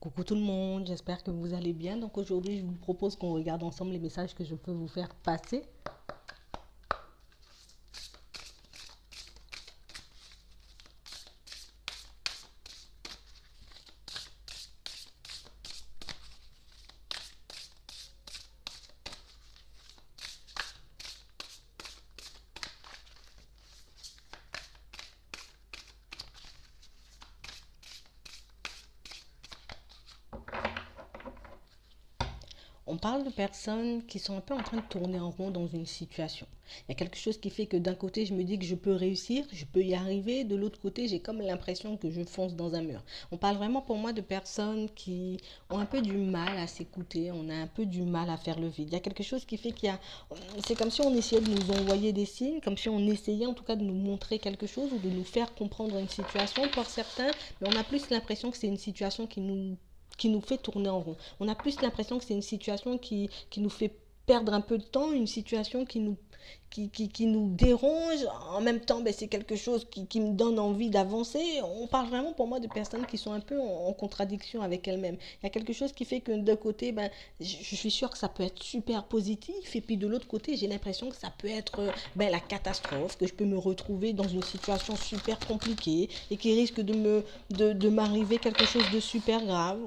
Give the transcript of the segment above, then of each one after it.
Coucou tout le monde, j'espère que vous allez bien. Donc aujourd'hui, je vous propose qu'on regarde ensemble les messages que je peux vous faire passer. On parle de personnes qui sont un peu en train de tourner en rond dans une situation. Il y a quelque chose qui fait que d'un côté, je me dis que je peux réussir, je peux y arriver. De l'autre côté, j'ai comme l'impression que je fonce dans un mur. On parle vraiment pour moi de personnes qui ont un peu du mal à s'écouter. On a un peu du mal à faire le vide. Il y a quelque chose qui fait qu'il y a... C'est comme si on essayait de nous envoyer des signes, comme si on essayait en tout cas de nous montrer quelque chose ou de nous faire comprendre une situation pour certains. Mais on a plus l'impression que c'est une situation qui nous fait tourner en rond. On a plus l'impression que c'est une situation qui nous fait perdre un peu de temps, une situation qui nous dérange. En même temps, ben, c'est quelque chose qui me donne envie d'avancer. On parle vraiment pour moi de personnes qui sont un peu en contradiction avec elles-mêmes. Il y a quelque chose qui fait que d'un côté, ben, je suis sûre que ça peut être super positif. Et puis de l'autre côté, j'ai l'impression que ça peut être ben, la catastrophe, que je peux me retrouver dans une situation super compliquée et qui risque de m'arriver quelque chose de super grave.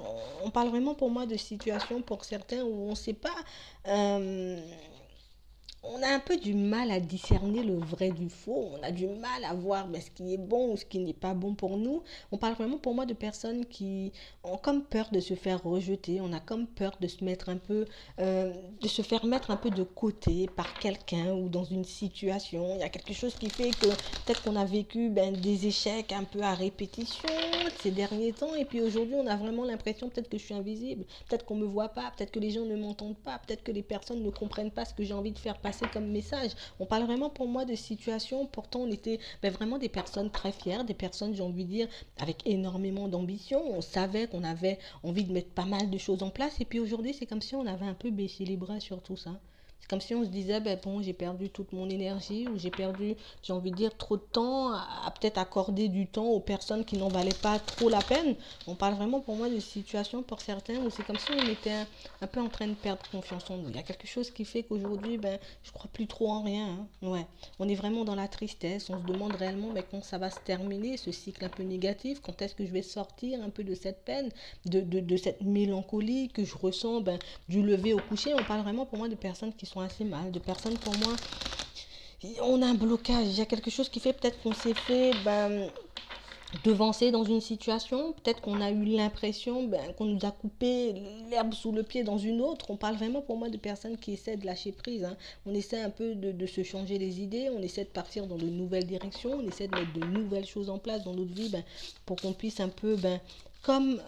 On parle vraiment pour moi de situations pour certains où on ne sait pas... euh, on a un peu du mal à discerner le vrai du faux. On a du mal à voir ben, ce qui est bon ou ce qui n'est pas bon pour nous. On parle vraiment pour moi de personnes qui ont comme peur de se faire rejeter. On a comme peur de se mettre un peu, de se faire mettre un peu de côté par quelqu'un ou dans une situation. Il y a quelque chose qui fait que peut-être qu'on a vécu ben, des échecs un peu à répétition ces derniers temps. Et puis aujourd'hui, on a vraiment l'impression peut-être que je suis invisible. Peut-être qu'on ne me voit pas. Peut-être que les gens ne m'entendent pas. Peut-être que les personnes ne comprennent pas ce que j'ai envie de faire passer comme message. On parle vraiment pour moi de situations, pourtant on était ben, vraiment des personnes très fières, des personnes, j'ai envie de dire, avec énormément d'ambition. On savait qu'on avait envie de mettre pas mal de choses en place et puis aujourd'hui c'est comme si on avait un peu baissé les bras sur tout ça. C'est comme si on se disait, ben bon, j'ai perdu toute mon énergie ou j'ai perdu, j'ai envie de dire, trop de temps à peut-être accorder du temps aux personnes qui n'en valaient pas trop la peine. On parle vraiment pour moi de situations pour certains où c'est comme si on était un peu en train de perdre confiance en nous. Il y a quelque chose qui fait qu'aujourd'hui, ben, je crois plus trop en rien. Hein. Ouais. On est vraiment dans la tristesse. On se demande réellement ben, quand ça va se terminer, ce cycle un peu négatif. Quand est-ce que je vais sortir un peu de cette peine, de cette mélancolie que je ressens ben, du lever au coucher. On parle vraiment pour moi de personnes qui sont assez mal, de personnes pour moi on a un blocage, il y a quelque chose qui fait peut-être qu'on s'est fait ben, devancer dans une situation, peut-être qu'on a eu l'impression ben, qu'on nous a coupé l'herbe sous le pied dans une autre. On parle vraiment pour moi de personnes qui essaient de lâcher prise. Hein. On essaie un peu de se changer les idées, on essaie de partir dans de nouvelles directions, on essaie de mettre de nouvelles choses en place dans notre vie ben, pour qu'on puisse un peu, ben, comme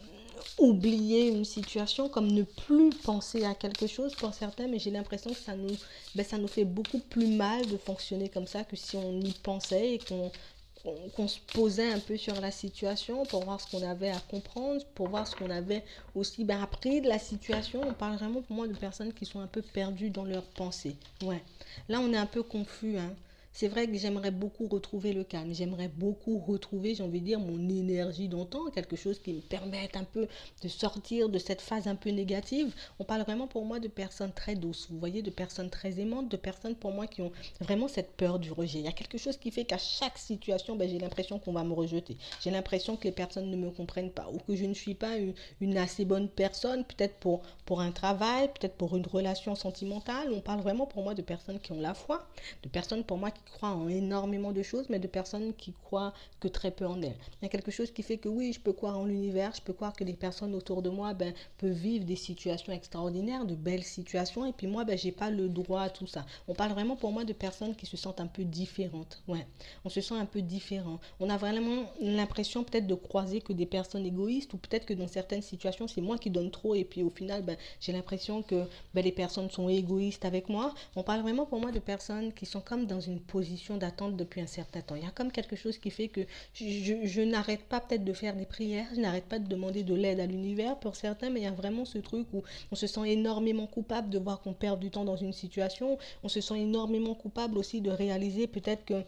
oublier une situation, comme ne plus penser à quelque chose pour certains, mais j'ai l'impression que ça nous fait beaucoup plus mal de fonctionner comme ça que si on y pensait et qu'on se posait un peu sur la situation pour voir ce qu'on avait à comprendre, pour voir ce qu'on avait aussi ben, appris de la situation. On parle vraiment pour moi de personnes qui sont un peu perdues dans leurs pensées. Ouais. Là, on est un peu confus. Hein. C'est vrai que j'aimerais beaucoup retrouver le calme. J'aimerais beaucoup retrouver, j'ai envie de dire, mon énergie d'antan, quelque chose qui me permette un peu de sortir de cette phase un peu négative. On parle vraiment pour moi de personnes très douces, vous voyez, de personnes très aimantes, de personnes pour moi qui ont vraiment cette peur du rejet. Il y a quelque chose qui fait qu'à chaque situation, ben, j'ai l'impression qu'on va me rejeter. J'ai l'impression que les personnes ne me comprennent pas ou que je ne suis pas une assez bonne personne, peut-être pour un travail, peut-être pour une relation sentimentale. On parle vraiment pour moi de personnes qui ont la foi, de personnes pour moi qui croient en énormément de choses, mais de personnes qui croient que très peu en elles. Il y a quelque chose qui fait que oui, je peux croire en l'univers, je peux croire que les personnes autour de moi ben, peuvent vivre des situations extraordinaires, de belles situations, et puis moi, ben, j'ai pas le droit à tout ça. On parle vraiment pour moi de personnes qui se sentent un peu différentes. Ouais, on se sent un peu différent. On a vraiment l'impression peut-être de croiser que des personnes égoïstes, ou peut-être que dans certaines situations, c'est moi qui donne trop, et puis au final, ben, j'ai l'impression que ben, les personnes sont égoïstes avec moi. On parle vraiment pour moi de personnes qui sont comme dans une position d'attente depuis un certain temps. Il y a comme quelque chose qui fait que je n'arrête pas peut-être de faire des prières, je n'arrête pas de demander de l'aide à l'univers pour certains, mais il y a vraiment ce truc où on se sent énormément coupable de voir qu'on perd du temps dans une situation, on se sent énormément coupable aussi de réaliser peut-être que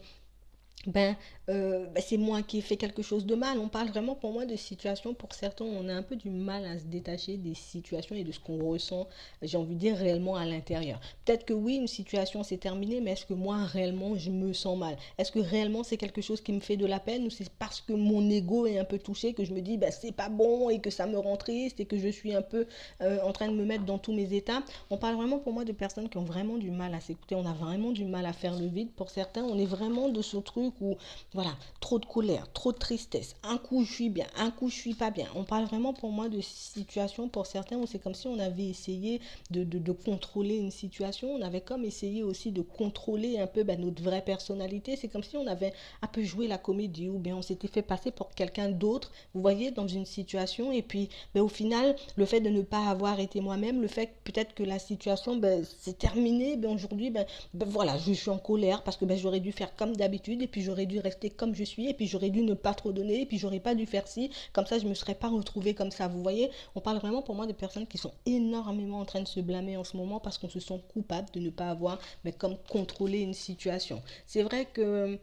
c'est moi qui ai fait quelque chose de mal. On parle vraiment pour moi de situations, pour certains, on a un peu du mal à se détacher des situations et de ce qu'on ressent, j'ai envie de dire, réellement à l'intérieur. Peut-être que oui, une situation s'est terminée, mais est-ce que moi, réellement, je me sens mal? Est-ce que réellement, c'est quelque chose qui me fait de la peine ou c'est parce que mon ego est un peu touché que je me dis, c'est pas bon et que ça me rend triste et que je suis un peu en train de me mettre dans tous mes états? On parle vraiment pour moi de personnes qui ont vraiment du mal à s'écouter, on a vraiment du mal à faire le vide. Pour certains, on est vraiment de ce truc où, voilà, trop de colère, trop de tristesse. Un coup, je suis bien, un coup, je suis pas bien. On parle vraiment pour moi de situations pour certains où c'est comme si on avait essayé de contrôler une situation. On avait comme essayé aussi de contrôler un peu notre vraie personnalité. C'est comme si on avait un peu joué la comédie ou bien on s'était fait passer pour quelqu'un d'autre, vous voyez, dans une situation. Et puis, au final, le fait de ne pas avoir été moi-même, le fait peut-être que la situation, c'est terminé, aujourd'hui, voilà, je suis en colère parce que j'aurais dû faire comme d'habitude et puis j'aurais dû rester comme je suis et puis j'aurais dû ne pas trop donner et puis j'aurais pas dû faire ci, comme ça je me serais pas retrouvée comme ça, vous voyez. On parle vraiment pour moi de personnes qui sont énormément en train de se blâmer en ce moment parce qu'on se sent coupable de ne pas avoir comme contrôlé une situation. C'est vrai que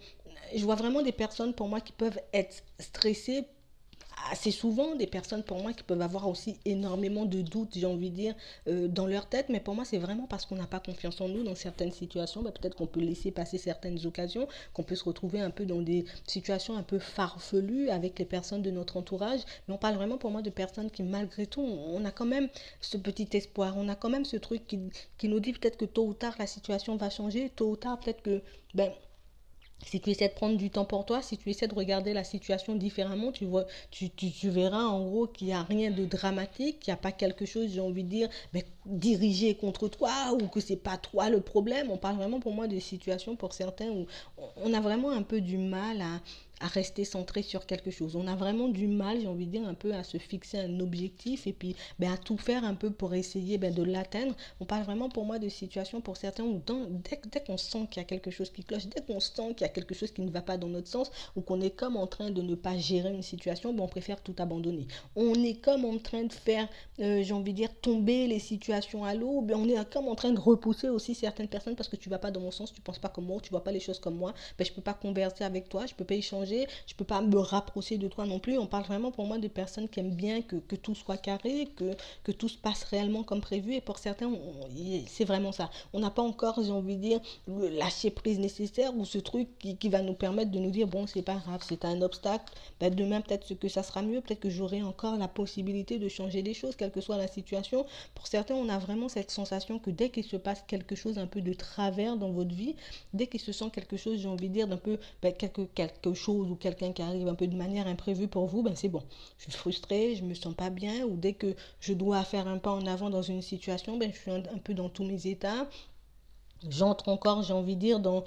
je vois vraiment des personnes pour moi qui peuvent être stressées assez souvent, des personnes pour moi qui peuvent avoir aussi énormément de doutes, j'ai envie de dire, dans leur tête, mais pour moi c'est vraiment parce qu'on n'a pas confiance en nous dans certaines situations. Peut-être qu'on peut laisser passer certaines occasions, qu'on peut se retrouver un peu dans des situations un peu farfelues avec les personnes de notre entourage, mais on parle vraiment pour moi de personnes qui malgré tout, on a quand même ce petit espoir, on a quand même ce truc qui nous dit peut-être que tôt ou tard la situation va changer, tôt ou tard peut-être que si tu essaies de prendre du temps pour toi, si tu essaies de regarder la situation différemment, tu verras en gros qu'il n'y a rien de dramatique, qu'il n'y a pas quelque chose, j'ai envie de dire, dirigé contre toi ou que c'est pas toi le problème. On parle vraiment pour moi de situations pour certains où on a vraiment un peu du mal à rester centré sur quelque chose. On a vraiment du mal, j'ai envie de dire, un peu à se fixer un objectif et puis à tout faire un peu pour essayer de l'atteindre. On parle vraiment pour moi de situations pour certains où dès qu'on sent qu'il y a quelque chose qui cloche, dès qu'on sent qu'il y a quelque chose qui ne va pas dans notre sens ou qu'on est comme en train de ne pas gérer une situation, on préfère tout abandonner. On est comme en train de faire, j'ai envie de dire, tomber les situations à l'eau. On est comme en train de repousser aussi certaines personnes parce que tu vas pas dans mon sens, tu penses pas comme moi, tu vois pas les choses comme moi. Je peux pas converser avec toi, je peux pas échanger, je peux pas me rapprocher de toi non plus. On parle vraiment pour moi de personnes qui aiment bien que tout soit carré, que tout se passe réellement comme prévu. Et pour certains, c'est vraiment ça. On n'a pas encore, j'ai envie de dire, le lâcher prise nécessaire ou ce truc qui va nous permettre de nous dire, bon, c'est pas grave, c'est un obstacle. Demain, peut-être que ça sera mieux, peut-être que j'aurai encore la possibilité de changer les choses, quelle que soit la situation. Pour certains, on a vraiment cette sensation que dès qu'il se passe quelque chose un peu de travers dans votre vie, dès qu'il se sent quelque chose, j'ai envie de dire, d'un peu quelque chose ou quelqu'un qui arrive un peu de manière imprévue pour vous, c'est bon. Je suis frustrée, je me sens pas bien, ou dès que je dois faire un pas en avant dans une situation, je suis un peu dans tous mes états. J'entre encore, j'ai envie de dire, dans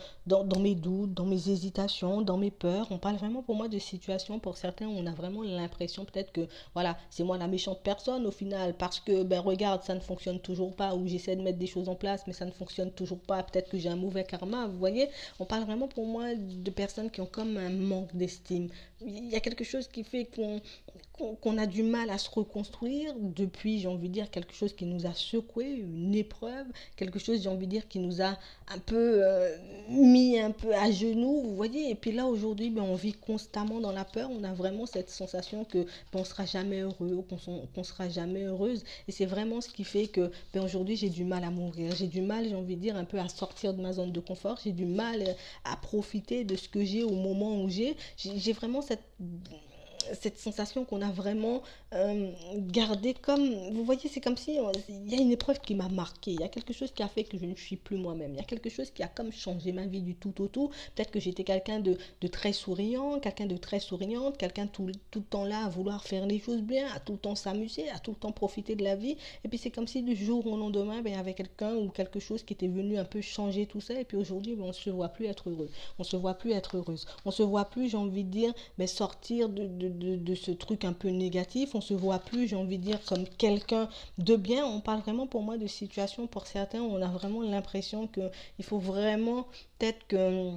mes doutes, dans mes hésitations, dans mes peurs. On parle vraiment pour moi de situations, pour certains, on a vraiment l'impression peut-être que, voilà, c'est moi la méchante personne au final, parce que, regarde, ça ne fonctionne toujours pas, ou j'essaie de mettre des choses en place, mais ça ne fonctionne toujours pas, peut-être que j'ai un mauvais karma, vous voyez. On parle vraiment pour moi de personnes qui ont comme un manque d'estime. Il y a quelque chose qui fait qu'on a du mal à se reconstruire depuis, j'ai envie de dire, quelque chose qui nous a secoué, une épreuve, quelque chose, j'ai envie de dire, qui nous a un peu mis un peu à genoux, vous voyez. Et puis là, aujourd'hui, on vit constamment dans la peur. On a vraiment cette sensation que on sera jamais heureux, qu'on sera jamais heureuse. Et c'est vraiment ce qui fait que aujourd'hui, j'ai du mal à mourir. J'ai du mal, j'ai envie de dire, un peu à sortir de ma zone de confort. J'ai du mal à profiter de ce que j'ai au moment où j'ai vraiment cette sensation qu'on a vraiment gardée comme, vous voyez, c'est comme si il y a une épreuve qui m'a marqué, il y a quelque chose qui a fait que je ne suis plus moi-même, il y a quelque chose qui a comme changé ma vie du tout au tout. Peut-être que j'étais quelqu'un de très souriant, quelqu'un de très souriante, quelqu'un tout le temps là à vouloir faire les choses bien, à tout le temps s'amuser, à tout le temps profiter de la vie. Et puis c'est comme si du jour au lendemain, il y avait quelqu'un ou quelque chose qui était venu un peu changer tout ça. Et puis aujourd'hui, on ne se voit plus être heureux, on se voit plus être heureuse, on se voit plus, j'ai envie de dire, sortir de ce truc un peu négatif. On se voit plus, j'ai envie de dire, comme quelqu'un de bien. On parle vraiment pour moi de situation. Pour certains, on a vraiment l'impression qu'il faut vraiment peut-être que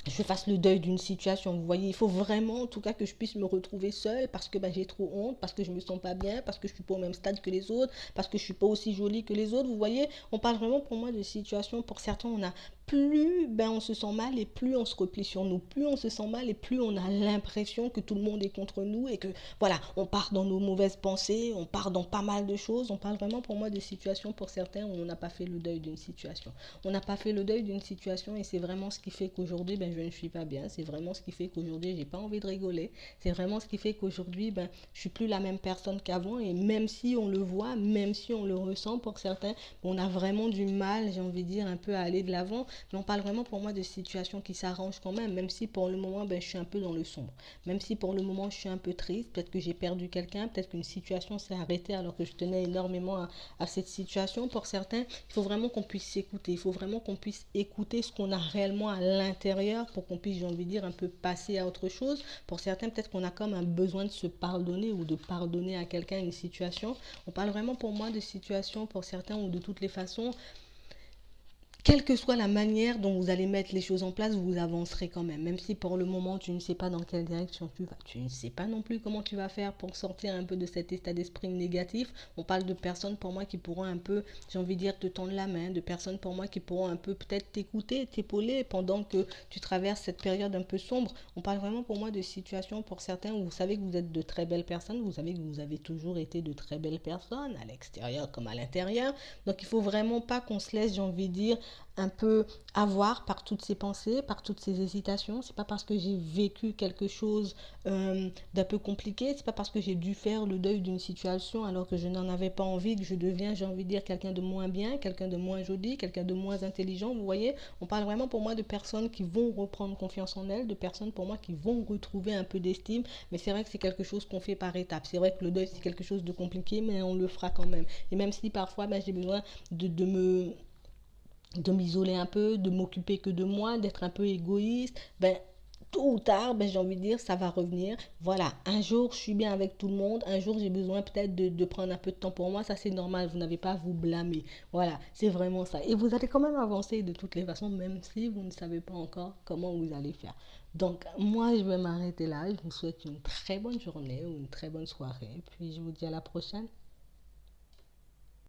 je fasse le deuil d'une situation. Vous voyez, il faut vraiment, en tout cas, que je puisse me retrouver seule parce que j'ai trop honte, parce que je me sens pas bien, parce que je suis pas au même stade que les autres, parce que je suis pas aussi jolie que les autres. Vous voyez, on parle vraiment pour moi de situation. Pour certains, on a plus ben, on se sent mal et plus on se replie sur nous. Plus on se sent mal et plus on a l'impression que tout le monde est contre nous et que voilà, on part dans nos mauvaises pensées, on part dans pas mal de choses. On parle vraiment pour moi de situations pour certains où on n'a pas fait le deuil d'une situation. On n'a pas fait le deuil d'une situation et c'est vraiment ce qui fait qu'aujourd'hui ben, je ne suis pas bien. C'est vraiment ce qui fait qu'aujourd'hui j'ai pas envie de rigoler. C'est vraiment ce qui fait qu'aujourd'hui ben, je suis plus la même personne qu'avant et même si on le voit, même si on le ressent pour certains, on a vraiment du mal, j'ai envie de dire, un peu à aller de l'avant. Mais on parle vraiment pour moi de situations qui s'arrangent quand même si pour le moment ben, je suis un peu dans le sombre. Même si pour le moment je suis un peu triste, peut-être que j'ai perdu quelqu'un, peut-être qu'une situation s'est arrêtée alors que je tenais énormément à cette situation. Pour certains, il faut vraiment qu'on puisse s'écouter, il faut vraiment qu'on puisse écouter ce qu'on a réellement à l'intérieur pour qu'on puisse, j'ai envie de dire, un peu passer à autre chose. Pour certains, peut-être qu'on a comme un besoin de se pardonner ou de pardonner à quelqu'un une situation. On parle vraiment pour moi de situations pour certains où de toutes les façons, quelle que soit la manière dont vous allez mettre les choses en place, vous avancerez quand même. Même si pour le moment, tu ne sais pas dans quelle direction tu vas. Tu ne sais pas non plus comment tu vas faire pour sortir un peu de cet état d'esprit négatif. On parle de personnes pour moi qui pourront un peu, j'ai envie de dire, te tendre la main. De personnes pour moi qui pourront un peu peut-être t'écouter, t'épauler pendant que tu traverses cette période un peu sombre. On parle vraiment pour moi de situations pour certains où vous savez que vous êtes de très belles personnes. Vous savez que vous avez toujours été de très belles personnes, à l'extérieur comme à l'intérieur. Donc il ne faut vraiment pas qu'on se laisse, j'ai envie de dire, un peu avoir par toutes ces pensées, par toutes ces hésitations. C'est pas parce que j'ai vécu quelque chose d'un peu compliqué, c'est pas parce que j'ai dû faire le deuil d'une situation alors que je n'en avais pas envie que je deviens, j'ai envie de dire, quelqu'un de moins bien, quelqu'un de moins joli, quelqu'un de moins intelligent. Vous voyez, on parle vraiment pour moi de personnes qui vont reprendre confiance en elles, de personnes pour moi qui vont retrouver un peu d'estime. Mais c'est vrai que c'est quelque chose qu'on fait par étapes. C'est vrai que le deuil c'est quelque chose de compliqué, mais on le fera quand même. Et même si parfois ben, j'ai besoin de m'isoler un peu, de m'occuper que de moi, d'être un peu égoïste, ben tôt ou tard, ben, j'ai envie de dire, ça va revenir. Voilà, un jour, je suis bien avec tout le monde. Un jour, j'ai besoin peut-être de prendre un peu de temps pour moi. Ça, c'est normal. Vous n'avez pas à vous blâmer. Voilà, c'est vraiment ça. Et vous allez quand même avancer de toutes les façons, même si vous ne savez pas encore comment vous allez faire. Donc, moi, je vais m'arrêter là. Je vous souhaite une très bonne journée ou une très bonne soirée. Puis, je vous dis à la prochaine.